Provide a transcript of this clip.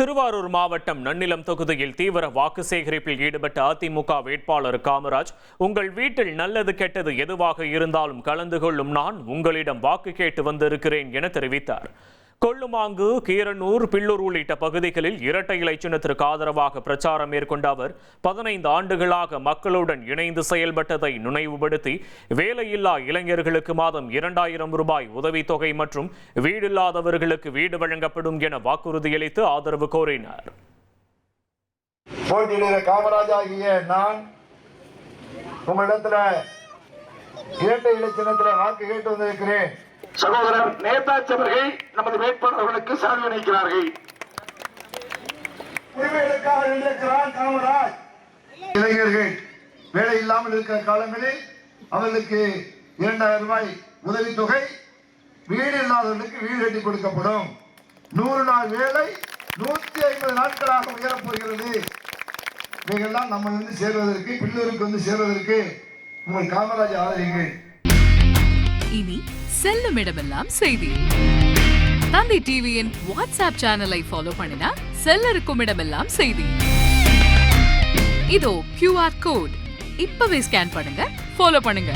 திருவாரூர் மாவட்டம் நன்னிலம் தொகுதியில் தீவிர வாக்கு சேகரிப்பில் ஈடுபட்ட அதிமுக வேட்பாளர் காமராஜ், உங்கள் வீட்டில் நல்லது கெட்டது எதுவாக இருந்தாலும் கலந்து கொள்ளும் நான் உங்களிடம் வாக்கு கேட்டு வந்திருக்கிறேன் என தெரிவித்தார். கொள்ளுமாங்கு, கீரனூர், பில்லூர் உள்ளிட்ட பகுதிகளில் இரட்டை இலை சின்னத்திற்கு ஆதரவாக பிரச்சாரம் மேற்கொண்ட அவர் 15 ஆண்டுகளாக மக்களுடன் இணைந்து செயல்பட்டதை நினைவுபடுத்தி வேலையில்லா இளைஞர்களுக்கு மாதம் 2000 ரூபாய் உதவித்தொகை மற்றும் வீடில்லாதவர்களுக்கு வீடு வழங்கப்படும் என வாக்குறுதியளித்து ஆதரவு கோரினார். காமராஜ் ஆகிய நான் உங்களிடத்தில் இரட்டை இலை சின்னத்தில் வாக்கு கேட்டு வந்திருக்கிறேன். சகோதரர் நேதாஜி அவர்கள் நமது வேட்பாளர்களுக்கு சாதனை அளிக்கிறார்கள். காமராஜ் இளைஞர்கள் வேலை இல்லாமல் இருக்கிற காலங்களில் அவர்களுக்கு 2000 ரூபாய் உதவித்தொகை, வீடு இல்லாதவர்களுக்கு வீடு கட்டி கொடுக்கப்படும். 100 நாள் வேலை 150 நாட்களாக உயரப் போகிறது. இவைகள்லாம் நம்ம வந்து சேர்வதற்கு, பில்லூருக்கு வந்து சேர்வதற்கு உங்கள் காமராஜ் ஆதரிங்கள். இனி செல்லும் இடமெல்லாம் செய்தி. தந்தி டிவியின் வாட்ஸ்அப் சேனலை ஃபாலோ பண்ணினா செல்ல இருக்கும் இடமெல்லாம் செய்தி. இதோ QR கோட் இப்பவே ஸ்கேன் பண்ணுங்க, ஃபாலோ பண்ணுங்க.